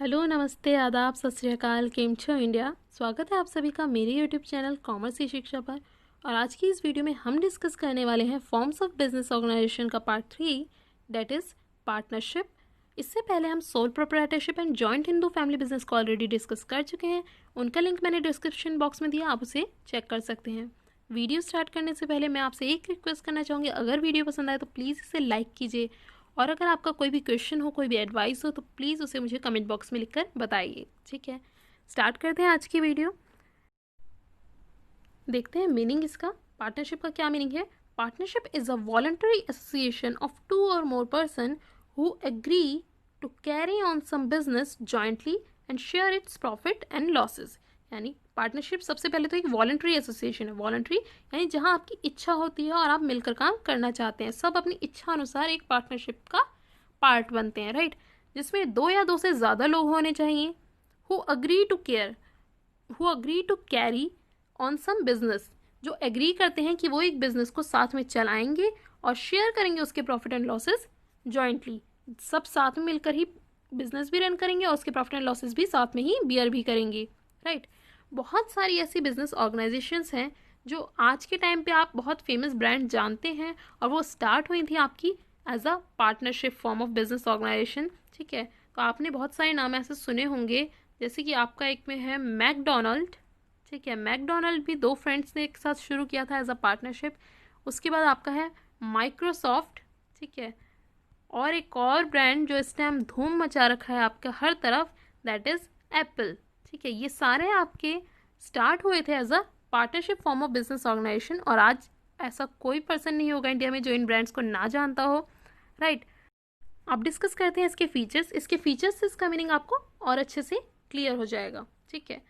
Hello, नमस्ते, आदाब, सत श्री अकाल, केम छो इंडिया। स्वागत है आप सभी का मेरे यूट्यूब चैनल कॉमर्स की शिक्षा पर। और आज की इस वीडियो में हम डिस्कस करने वाले हैं फॉर्म्स ऑफ बिजनेस ऑर्गेनाइजेशन का पार्ट 3, दैट इज़ पार्टनरशिप। इससे पहले हम sole proprietorship and joint Hindu family business को ऑलरेडी डिस्कस कर चुके हैं। उनका लिंक मैंने डिस्क्रिप्शन बॉक्स में दिया, आप उसे चेक कर सकते हैं। वीडियो स्टार्ट करने से पहले मैं आपसे एक रिक्वेस्ट करना चाहूँगी, अगर वीडियो पसंद आए तो प्लीज़ इसे लाइक कीजिए, और अगर आपका कोई भी क्वेश्चन हो, कोई भी एडवाइस हो, तो प्लीज़ उसे मुझे कमेंट बॉक्स में लिखकर बताइए। ठीक है, स्टार्ट करते हैं आज की वीडियो। देखते हैं मीनिंग इसका। पार्टनरशिप का क्या मीनिंग है? Partnership is a voluntary association of 2 और more person who agree to carry on some business jointly and share its profit and losses. यानी पार्टनरशिप सबसे पहले तो एक वॉलंटरी एसोसिएशन है। वॉलंटरी यानी जहाँ आपकी इच्छा होती है और आप मिलकर काम करना चाहते हैं, सब अपनी इच्छा अनुसार एक पार्टनरशिप का पार्ट बनते हैं, राइट। जिसमें 2 या 2 से ज़्यादा लोग होने चाहिए। Who agree to carry on some business, जो एग्री करते हैं कि वो एक बिजनेस को साथ में चलाएंगे और शेयर करेंगे उसके प्रॉफिट एंड लॉसेस जॉइंटली। सब साथ में मिलकर ही बिजनेस भी रन करेंगे और उसके प्रॉफिट एंड लॉसेस भी साथ में ही बियर भी करेंगे, राइट। बहुत सारी ऐसी बिजनेस ऑर्गेनाइजेशंस हैं जो आज के टाइम पे आप बहुत फेमस ब्रांड जानते हैं, और वो स्टार्ट हुई थी आपकी as a partnership form of business organisation. ठीक है, तो आपने बहुत सारे नाम ऐसे सुने होंगे, जैसे कि आपका एक में है मैकडोनल्ड। ठीक है, मैकडोनल्ड भी 2 फ्रेंड्स ने एक साथ शुरू किया था एज अ पार्टनरशिप। उसके बाद आपका है माइक्रोसॉफ्ट। ठीक है, और एक और ब्रांड जो इस टाइम धूम मचा रखा है आपका हर तरफ, दैट इज़ एप्पल। ठीक है, ये सारे आपके स्टार्ट हुए थे as a partnership form of business organisation, और आज ऐसा कोई पर्सन नहीं होगा इंडिया में जो इन ब्रांड्स को ना जानता हो, राइट। अब डिस्कस करते हैं इसके फीचर्स। इसके फीचर्स से इसका मीनिंग आपको और अच्छे से क्लियर हो जाएगा। ठीक है,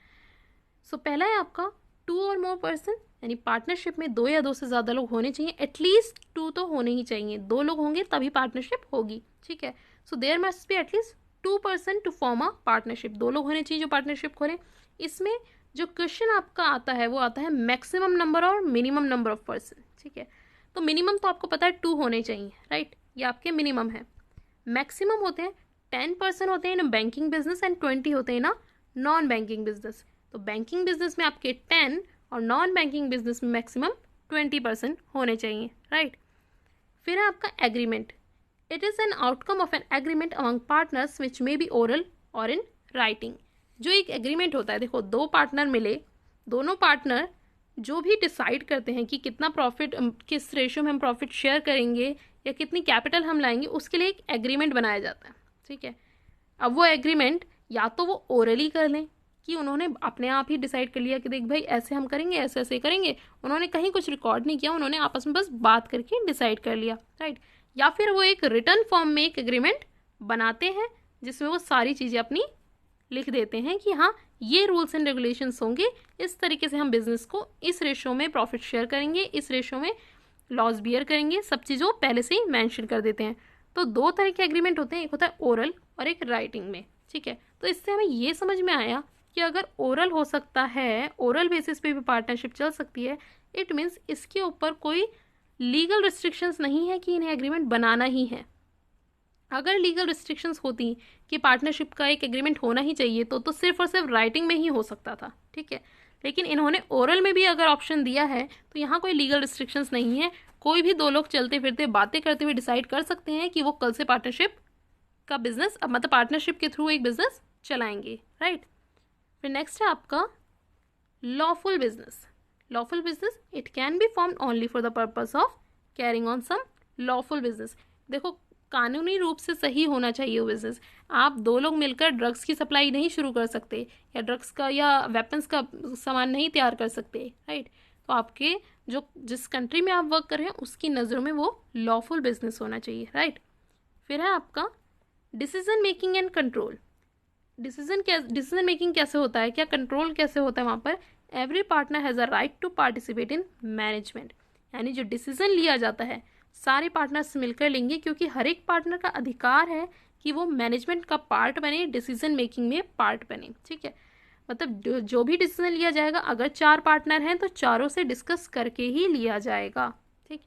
सो पहला है आपका 2 और मोर पर्सन, यानी पार्टनरशिप में 2 या 2 से ज़्यादा लोग होने चाहिए। एटलीस्ट 2 तो होने ही चाहिए, 2 लोग होंगे तभी पार्टनरशिप होगी। ठीक है, so there must be at least 2 person to form a partnership. 2 लोग होने चाहिए जो पार्टनरशिप खोलें। इसमें जो क्वेश्चन आपका आता है वो आता है मैक्सिमम नंबर और मिनिमम नंबर ऑफ पर्सन। ठीक है, तो मिनिमम तो आपको पता है 2 होने चाहिए, राइट, ये आपके मिनिमम है। मैक्सिमम होते हैं 10 पर्सन होते हैं इन बैंकिंग बिजनेस एंड 20 होते हैं ना नॉन बैंकिंग बिजनेस। तो बैंकिंग बिजनेस में आपके 10 और नॉन बैंकिंग बिजनेस में मैक्सिमम 20% होने चाहिए, राइट। फिर है आपका agreement. It is an outcome of an agreement among partners which may be oral और इन राइटिंग। जो एक एग्रीमेंट होता है, देखो 2 पार्टनर मिले, दोनों पार्टनर जो भी डिसाइड करते हैं कि कितना प्रॉफिट, किस रेशो में हम प्रॉफिट शेयर करेंगे या कितनी कैपिटल हम लाएंगे, उसके लिए एक एग्रीमेंट बनाया जाता है। ठीक है, अब वो एग्रीमेंट या तो वो ओरली कर लें कि उन्होंने अपने आप ही डिसाइड कर लिया कि देख भाई ऐसे हम करेंगे, ऐसे ऐसे करेंगे, उन्होंने कहीं कुछ रिकॉर्ड नहीं किया, उन्होंने आपस में बस बात करके डिसाइड कर लिया, राइट। या फिर वो एक रिटर्न फॉर्म में एक एग्रीमेंट बनाते हैं जिसमें वो सारी चीज़ें अपनी लिख देते हैं कि हाँ ये रूल्स एंड रेगुलेशंस होंगे, इस तरीके से हम बिजनेस को इस रेशो में प्रॉफिट शेयर करेंगे, इस रेशो में लॉस बियर करेंगे, सब चीज़ों पहले से ही मैंशन कर देते हैं। तो 2 तरह के एग्रीमेंट होते हैं, एक होता है ओरल और एक राइटिंग में। ठीक है, तो इससे हमें ये समझ में आया कि अगर ओरल हो सकता है, ओरल बेसिस पे भी पार्टनरशिप चल सकती है, इट मीन्स इसके ऊपर कोई लीगल रिस्ट्रिक्शंस नहीं है कि इन्हें एग्रीमेंट बनाना ही है। अगर लीगल रिस्ट्रिक्शंस होती कि पार्टनरशिप का एक एग्रीमेंट होना ही चाहिए तो सिर्फ और सिर्फ राइटिंग में ही हो सकता था। ठीक है, लेकिन इन्होंने ओरल में भी अगर ऑप्शन दिया है तो यहाँ कोई लीगल रिस्ट्रिक्शंस नहीं है। कोई भी 2 लोग चलते फिरते बातें करते हुए डिसाइड कर सकते हैं कि वो कल से पार्टनरशिप का बिजनेस, अब मतलब पार्टनरशिप के थ्रू एक बिजनेस चलाएंगे, राइट। फिर नेक्स्ट है आपका lawful business. Lawful business it can be formed only for the purpose of carrying on some lawful business. देखो कानूनी रूप से सही होना चाहिए वो बिजनेस। आप 2 लोग मिलकर ड्रग्स की सप्लाई नहीं शुरू कर सकते, या ड्रग्स का या वेपन्स का सामान नहीं तैयार कर सकते, राइट। तो आपके जो जिस कंट्री में आप वर्क कर रहे हैं उसकी नज़रों में वो लॉफुल बिजनेस होना चाहिए, राइट। फिर है आपका decision making and control. Decision making कैसे होता है, क्या कंट्रोल कैसे होता है वहाँ पर? Every partner has a right to participate in management. यानी जो डिसीजन लिया जाता है सारे पार्टनर्स मिलकर लेंगे, क्योंकि हर एक पार्टनर का अधिकार है कि वो मैनेजमेंट का पार्ट बने, डिसीजन मेकिंग में पार्ट बने। ठीक है, मतलब जो भी डिसीजन लिया जाएगा, अगर 4 पार्टनर हैं तो चारों से डिस्कस करके ही लिया जाएगा। ठीक,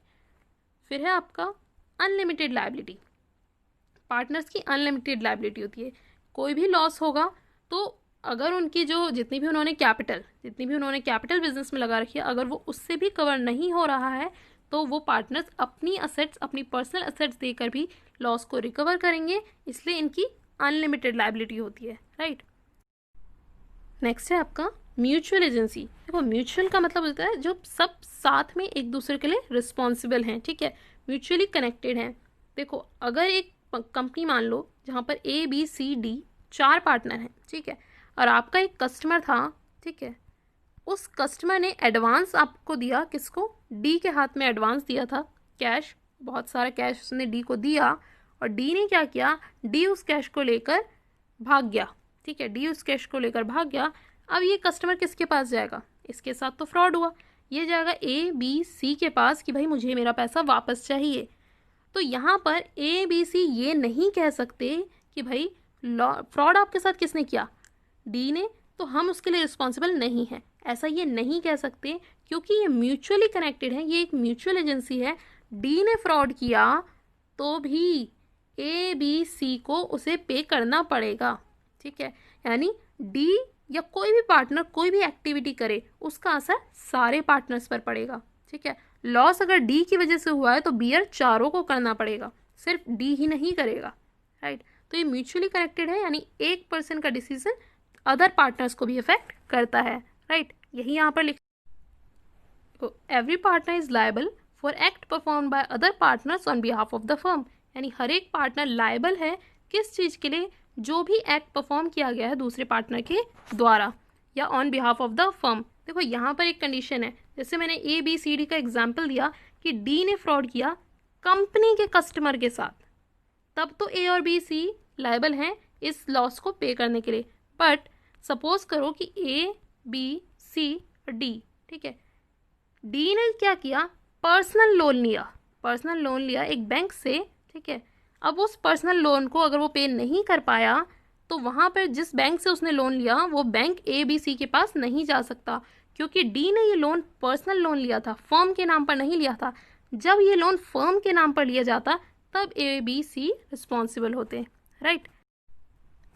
फिर है आपका अनलिमिटेड लायबिलिटी। पार्टनर्स की अनलिमिटेड लायबिलिटी होती है। कोई भी लॉस होगा तो अगर उनकी जो जितनी भी उन्होंने कैपिटल बिजनेस में लगा रखी है, अगर वो उससे भी कवर नहीं हो रहा है तो वो पार्टनर्स अपनी असेट्स, अपनी पर्सनल असेट्स देकर भी लॉस को रिकवर करेंगे, इसलिए इनकी अनलिमिटेड लायबिलिटी होती है, राइट। नेक्स्ट है आपका म्यूचुअल एजेंसी। देखो म्यूचुअल का मतलब होता है जो सब साथ में एक दूसरे के लिए रिस्पॉन्सिबल हैं, ठीक है, म्यूचुअली कनेक्टेड हैं। देखो अगर एक कंपनी मान लो जहाँ पर ABCD 4 पार्टनर हैं, ठीक है, और आपका एक कस्टमर था, ठीक है, उस कस्टमर ने एडवांस आपको दिया, किसको, D के हाथ में एडवांस दिया था, कैश, बहुत सारा कैश उसने D को दिया, और D ने क्या किया, D उस कैश को लेकर भाग गया, ठीक है, D उस कैश को लेकर भाग गया। अब ये कस्टमर किसके पास जाएगा, इसके साथ तो फ्रॉड हुआ, ये जाएगा ABC के पास कि भाई मुझे मेरा पैसा वापस चाहिए। तो यहाँ पर ABC ये नहीं कह सकते कि भाई फ्रॉड आपके साथ किसने किया, D ने, तो हम उसके लिए रिस्पॉन्सिबल नहीं हैं, ऐसा ये नहीं कह सकते, क्योंकि ये म्यूचुअली कनेक्टेड है, ये एक म्यूचुअल एजेंसी है। D ने फ्रॉड किया तो भी ABC को उसे पे करना पड़ेगा, ठीक है, यानी D या कोई भी पार्टनर कोई भी एक्टिविटी करे उसका असर सारे पार्टनर्स पर पड़ेगा, ठीक है। लॉस अगर D की वजह से हुआ है तो बियर चारों को करना पड़ेगा, सिर्फ D ही नहीं करेगा, राइट। तो ये म्यूचुअली कनेक्टेड है, यानी एक पर्सन का डिसीजन अदर पार्टनर्स को भी इफेक्ट करता है, राइट। यही यहाँ पर लिख, every partner is liable for act perform by other partners on behalf of the firm, यानी हर एक पार्टनर लायबल है किस चीज़ के लिए, जो भी एक्ट परफॉर्म किया गया है दूसरे पार्टनर के द्वारा या on behalf of the firm. देखो यहाँ पर एक कंडीशन है, जैसे मैंने ABCD का एग्जाम्पल दिया कि D ने फ्रॉड किया कंपनी के कस्टमर के साथ, तब तो A और B C लायबल हैं इस लॉस को पे करने के लिए। बट सपोज करो कि A B C D, ठीक है, D ने क्या किया, पर्सनल लोन लिया एक बैंक से, ठीक है। अब उस पर्सनल लोन को अगर वो पे नहीं कर पाया तो वहाँ पर जिस बैंक से उसने लोन लिया वो बैंक ABC के पास नहीं जा सकता, क्योंकि D ने ये लोन पर्सनल लोन लिया था, फर्म के नाम पर नहीं लिया था। जब ये लोन फर्म के नाम पर लिया जाता तब ABC रिस्पॉन्सिबल होते, राइट।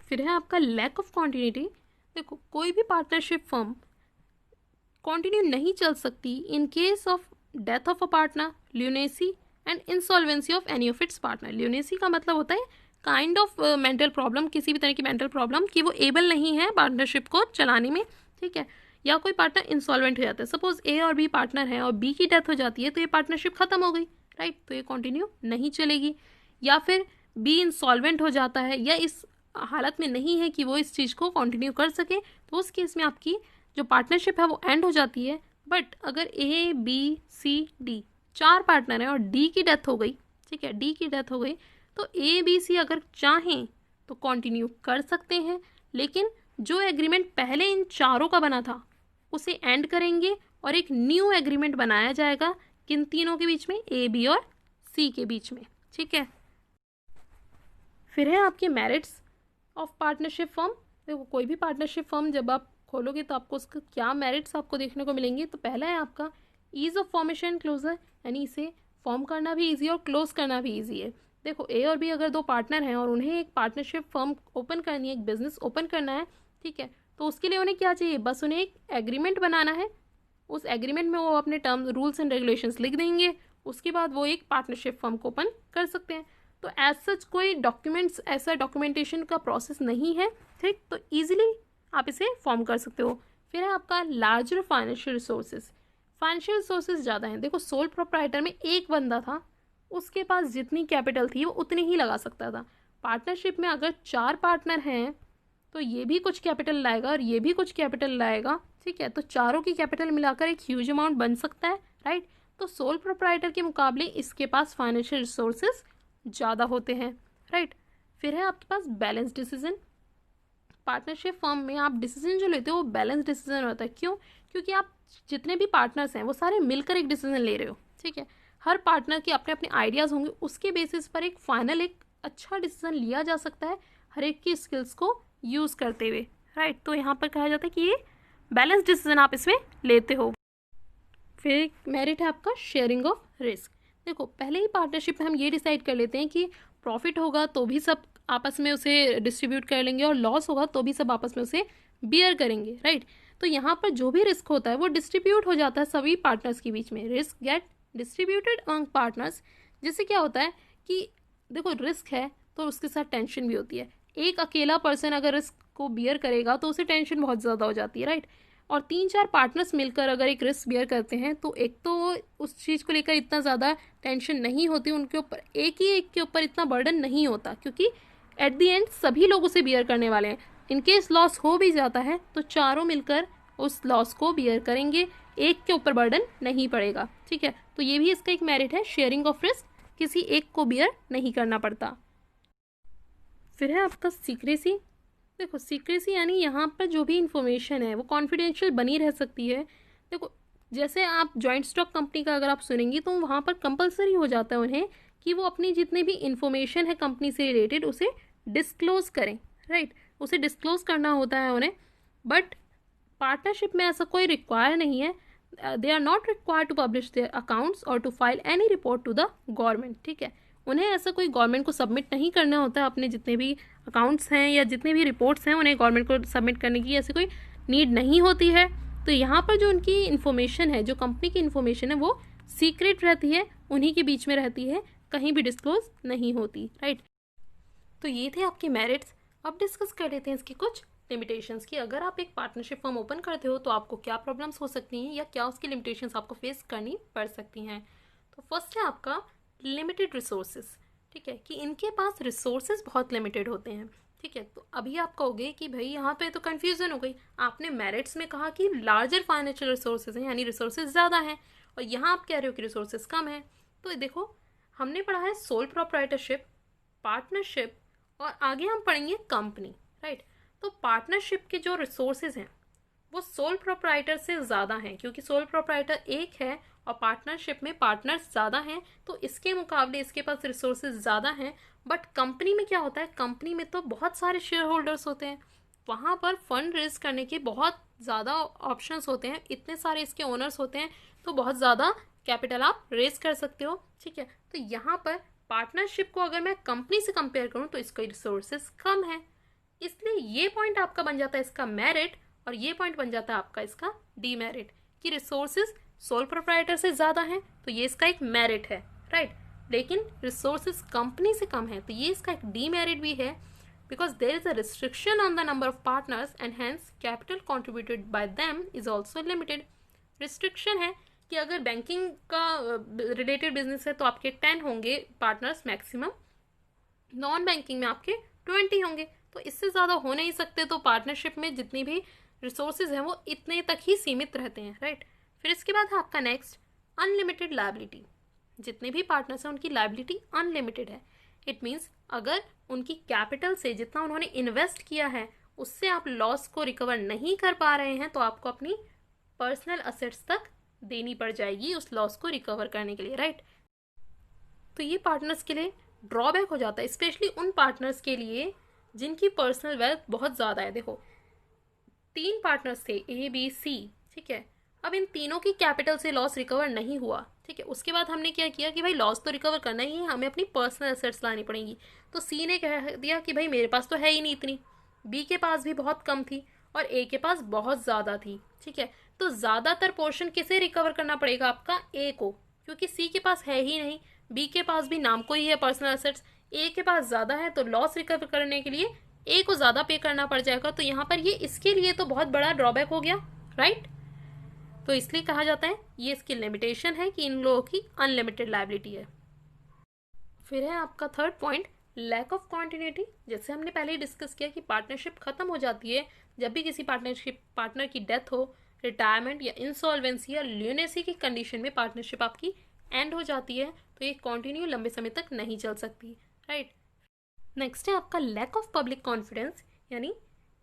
फिर है आपका लैक ऑफ कॉन्टिन्यूटी। देखो कोई भी पार्टनरशिप फर्म कंटिन्यू नहीं चल सकती in case of death of a partner, lunacy and insolvency of any of its partner. Lunacy का मतलब होता है काइंड ऑफ मेंटल प्रॉब्लम, किसी भी तरह की मेंटल प्रॉब्लम कि वो एबल नहीं है पार्टनरशिप को चलाने में, ठीक है, या कोई पार्टनर इंसॉल्वेंट हो जाता है, सपोज A और B पार्टनर है और B की डेथ हो जाती है तो ये पार्टनरशिप खत्म हो गई, राइट, तो ये कंटिन्यू नहीं चलेगी। या फिर B इंसॉल्वेंट हो जाता है या इस हालत में नहीं है कि वो इस चीज़ को कंटिन्यू कर सके, तो उस केस में आपकी जो पार्टनरशिप है वो एंड हो जाती है। बट अगर ABCD 4 पार्टनर हैं और D की डेथ हो गई, ठीक है, D की डेथ हो गई, तो ABC अगर चाहें तो कंटिन्यू कर सकते हैं, लेकिन जो एग्रीमेंट पहले इन चारों का बना था उसे एंड करेंगे और एक न्यू एग्रीमेंट बनाया जाएगा किन तीनों के बीच में, A, B और C के बीच में, ठीक है। फिर है आपके मेरिट्स ऑफ पार्टनरशिप फर्म। देखो कोई भी पार्टनरशिप फर्म जब आप खोलोगे तो आपको उसका क्या मेरिट्स आपको देखने को मिलेंगे। तो पहला है आपका ईज ऑफ फॉर्मेशन क्लोजर, यानी इसे फॉर्म करना भी ईजी और क्लोज करना भी ईजी है। देखो A और B अगर 2 पार्टनर हैं और उन्हें एक पार्टनरशिप फर्म ओपन करनी है, एक बिजनेस ओपन करना है, ठीक है, तो उसके लिए उन्हें क्या चाहिए, बस उन्हें एक एग्रीमेंट बनाना है। उस एग्रीमेंट में वो अपने टर्म्स, रूल्स एंड रेगुलेशंस लिख देंगे, उसके बाद वो एक पार्टनरशिप फर्म को ओपन कर सकते हैं। तो एज सच कोई डॉक्यूमेंट्स, ऐसा डॉक्यूमेंटेशन का प्रोसेस नहीं है, ठीक, तो ईजिली आप इसे फॉर्म कर सकते हो। फिर है आपका larger financial resources. Financial resources ज़्यादा हैं। देखो सोल प्रोप्राइटर में एक बंदा था, उसके पास जितनी कैपिटल थी वो उतनी ही लगा सकता था। पार्टनरशिप में अगर 4 पार्टनर हैं तो ये भी कुछ कैपिटल लाएगा और ये भी कुछ कैपिटल लाएगा, ठीक है, तो चारों की कैपिटल मिलाकर एक ह्यूज अमाउंट बन सकता है, राइट। तो सोल प्रोप्राइटर के मुकाबले इसके पास फाइनेंशियल रिसोर्सेज ज़्यादा होते हैं, राइट। फिर है आपके पास बैलेंस डिसीजन। पार्टनरशिप फर्म में आप डिसीजन जो लेते हो वो बैलेंस डिसीजन होता है। क्यों? क्योंकि आप जितने भी पार्टनर्स हैं वो सारे मिलकर एक डिसीजन ले रहे हो, ठीक है। हर पार्टनर के अपने अपने आइडियाज़ होंगे, उसके बेसिस पर एक फाइनल, एक अच्छा डिसीजन लिया जा सकता है हर एक की स्किल्स को यूज़ करते हुए, राइट। तो यहाँ पर कहा जाता है कि ये बैलेंस डिसीजन आप इसमें लेते हो। फिर मेरिट है आपका शेयरिंग ऑफ रिस्क। देखो पहले ही पार्टनरशिप में हम ये डिसाइड कर लेते हैं कि प्रॉफिट होगा तो भी सब आपस में उसे डिस्ट्रीब्यूट कर लेंगे, और लॉस होगा तो भी सब आपस में उसे बियर करेंगे, राइट। तो यहाँ पर जो भी रिस्क होता है वो डिस्ट्रीब्यूट हो जाता है सभी पार्टनर्स के बीच में, risk get distributed among partners. जिससे क्या होता है कि देखो रिस्क है तो उसके साथ टेंशन भी होती है। एक अकेला पर्सन अगर रिस्क को बियर करेगा तो उसे टेंशन बहुत ज़्यादा हो जाती है, राइट। और 3-4 पार्टनर्स मिलकर अगर एक रिस्क बियर करते हैं तो एक तो उस चीज़ को लेकर इतना ज़्यादा टेंशन नहीं होती उनके ऊपर, एक के ऊपर इतना बर्डन नहीं होता, क्योंकि एट द एंड सभी लोग उसे बियर करने वाले हैं। इनकेस लॉस हो भी जाता है तो चारों मिलकर उस लॉस को बियर करेंगे, एक के ऊपर बर्डन नहीं पड़ेगा, ठीक है। तो ये भी इसका एक मेरिट है, शेयरिंग ऑफ रिस्क, किसी एक को बियर नहीं करना पड़ता। फिर है आपका सीक्रेसी। देखो सीक्रेसी यानी यहाँ पर जो भी इंफॉर्मेशन है वो कॉन्फिडेंशियल बनी रह सकती है। देखो जैसे आप जॉइंट स्टॉक कंपनी का अगर आप सुनेंगी तो वहाँ पर कंपलसरी हो जाता है उन्हें कि वो अपनी जितनी भी इंफॉर्मेशन है कंपनी से रिलेटेड उसे डिस्क्लोज करें, राइट। उसे डिस्क्लोज करना होता है उन्हें। बट पार्टनरशिप में ऐसा कोई रिक्वायर नहीं है, they are not required to publish their accounts और to file any report to the government, ठीक है। उन्हें ऐसा कोई गवर्नमेंट को सबमिट नहीं करना होता है, अपने जितने भी अकाउंट्स हैं या जितने भी रिपोर्ट्स हैं उन्हें गवर्नमेंट को सबमिट करने की ऐसी कोई नीड नहीं होती है। तो यहाँ पर जो उनकी इन्फॉर्मेशन है, जो कंपनी की इन्फॉर्मेशन है, वो सीक्रेट रहती है, उन्हीं के बीच में रहती है, कहीं भी डिस्क्लोज नहीं होती, राइट। तो ये थे आपके मेरिट्स। अब डिस्कस कर लेते हैं इसकी कुछ लिमिटेशंस की। अगर आप एक पार्टनरशिप फर्म ओपन करते हो तो आपको क्या प्रॉब्लम्स हो सकती हैं या क्या उसकी लिमिटेशंस आपको फेस करनी पड़ सकती हैं। तो फर्स्ट है आपका लिमिटेड रिसोर्सेज, ठीक है, कि इनके पास रिसोर्सेज बहुत लिमिटेड होते हैं, ठीक है। तो अभी आप कहोगे कि भाई यहाँ पे तो कन्फ्यूजन हो गई, आपने मेरिट्स में कहा कि लार्जर फाइनेंशियल रिसोर्सेज हैं यानी रिसोर्सेज ज़्यादा हैं, और यहाँ आप कह रहे हो कि रिसोर्सेज कम हैं। तो देखो हमने पढ़ा है सोल प्रोप्राइटरशिप, पार्टनरशिप, और आगे हम पढ़ेंगे कंपनी, राइट। तो पार्टनरशिप के जो रिसोर्सेज हैं वो सोल प्रोप्राइटर से ज़्यादा हैं, क्योंकि सोल प्रोप्राइटर एक है और पार्टनरशिप में पार्टनर्स ज़्यादा हैं, तो इसके मुकाबले इसके पास रिसोर्सेज ज़्यादा हैं। बट कंपनी में क्या होता है, कंपनी में तो बहुत सारे शेयर होल्डर्स होते हैं, वहाँ पर फंड रेज करने के बहुत ज़्यादा ऑप्शंस होते हैं, इतने सारे इसके ओनर्स होते हैं, तो बहुत ज़्यादा कैपिटल आप रेज कर सकते हो, ठीक है। तो यहाँ पर पार्टनरशिप को अगर मैं कंपनी से कंपेयर करूँ तो इसके रिसोर्सेज कम है, इसलिए ये पॉइंट आपका बन जाता है इसका मेरिट, और ये पॉइंट बन जाता है आपका इसका डीमेरिट, कि रिसोर्सेज सोल प्रोप्राइटर से ज़्यादा हैं तो ये इसका एक मेरिट है, राइट। लेकिन रिसोर्सेज कंपनी से कम है तो ये इसका एक डीमेरिट भी है, because there is a restriction on the number of partners and hence capital contributed by them is also limited. Restriction है कि अगर बैंकिंग का रिलेटेड बिजनेस है तो आपके 10 होंगे पार्टनर्स मैक्सिमम, नॉन बैंकिंग में आपके 20 होंगे, तो इससे ज़्यादा हो नहीं सकते। तो पार्टनरशिप में जितनी भी रिसोर्सेज हैं वो इतने तक ही सीमित रहते हैं, राइट। फिर इसके बाद है आपका नेक्स्ट अनलिमिटेड लायबिलिटी। जितने भी पार्टनर्स हैं उनकी लायबिलिटी अनलिमिटेड है। इट मीन्स अगर उनकी कैपिटल से जितना उन्होंने इन्वेस्ट किया है उससे आप लॉस को रिकवर नहीं कर पा रहे हैं तो आपको अपनी पर्सनल असेट्स तक देनी पड़ जाएगी उस लॉस को रिकवर करने के लिए, राइट। तो ये पार्टनर्स के लिए ड्रॉबैक हो जाता है, स्पेशली उन पार्टनर्स के लिए जिनकी पर्सनल वेल्थ बहुत ज़्यादा है। देखो 3 पार्टनर्स थे ए बी सी, ठीक है। अब इन तीनों की कैपिटल से लॉस रिकवर नहीं हुआ, ठीक है। उसके बाद हमने क्या किया कि भाई लॉस तो रिकवर करना ही है, हमें अपनी पर्सनल एसेट्स लानी पड़ेंगी। तो सी ने कह दिया कि भाई मेरे पास तो है ही नहीं इतनी, बी के पास भी बहुत कम थी और ए के पास बहुत ज़्यादा थी, ठीक है। तो ज़्यादातर पोर्शन किसे रिकवर करना पड़ेगा, आपका ए को, क्योंकि सी के पास है ही नहीं, बी के पास भी नाम को ही है पर्सनल एसेट्स, ए के पास ज़्यादा है, तो लॉस रिकवर करने के लिए ए को ज़्यादा पे करना पड़ जाएगा। तो यहाँ पर ये इसके लिए तो बहुत बड़ा ड्रॉबैक हो गया, राइट। तो इसलिए कहा जाता है ये इसकी लिमिटेशन है कि इन लोगों की अनलिमिटेड लायबिलिटी है। फिर है आपका third point lack of continuity. जैसे हमने पहले ही डिस्कस किया कि पार्टनरशिप खत्म हो जाती है जब भी किसी पार्टनर की डेथ हो, रिटायरमेंट या इंसॉल्वेंसी या ल्यूनेसी की कंडीशन में पार्टनरशिप आपकी एंड हो जाती है, तो ये कंटिन्यू लंबे समय तक नहीं चल सकती, राइट। नेक्स्ट है आपका लैक ऑफ पब्लिक कॉन्फिडेंस, यानी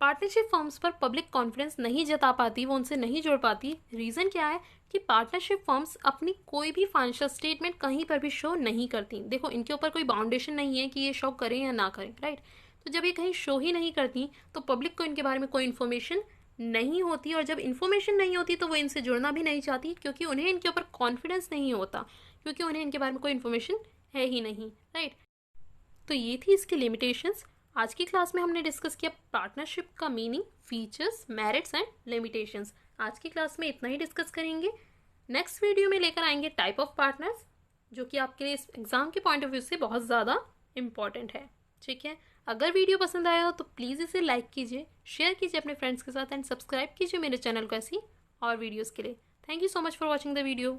पार्टनरशिप फर्म्स पर पब्लिक कॉन्फिडेंस नहीं जता पाती, वो उनसे नहीं जुड़ पाती। रीज़न क्या है कि पार्टनरशिप फर्म्स अपनी कोई भी फाइनेंशियल स्टेटमेंट कहीं पर भी शो नहीं करती। देखो इनके ऊपर कोई बाउंडेशन नहीं है कि ये शो करें या ना करें, राइट। तो जब ये कहीं शो ही नहीं करती तो पब्लिक को इनके बारे में कोई इन्फॉर्मेशन नहीं होती, और जब इन्फॉर्मेशन नहीं होती तो वो इनसे जुड़ना भी नहीं चाहती, क्योंकि उन्हें इनके ऊपर कॉन्फिडेंस नहीं होता, क्योंकि उन्हें इनके बारे में कोई इन्फॉर्मेशन है ही नहीं, राइट। तो ये थी इसकी लिमिटेशंस। आज की क्लास में हमने डिस्कस किया पार्टनरशिप का meaning, features, merits and limitations. आज की क्लास में इतना ही डिस्कस करेंगे। नेक्स्ट वीडियो में लेकर आएंगे टाइप ऑफ पार्टनर्स, जो कि आपके लिए इस एग्जाम के पॉइंट ऑफ व्यू से बहुत ज़्यादा इम्पॉर्टेंट है। ठीक है, अगर वीडियो पसंद आया हो तो प्लीज़ इसे लाइक कीजिए, शेयर कीजिए अपने फ्रेंड्स के साथ एंड सब्सक्राइब कीजिए मेरे चैनल को ऐसी और वीडियोज़ के लिए। Thank you so much for watching the video.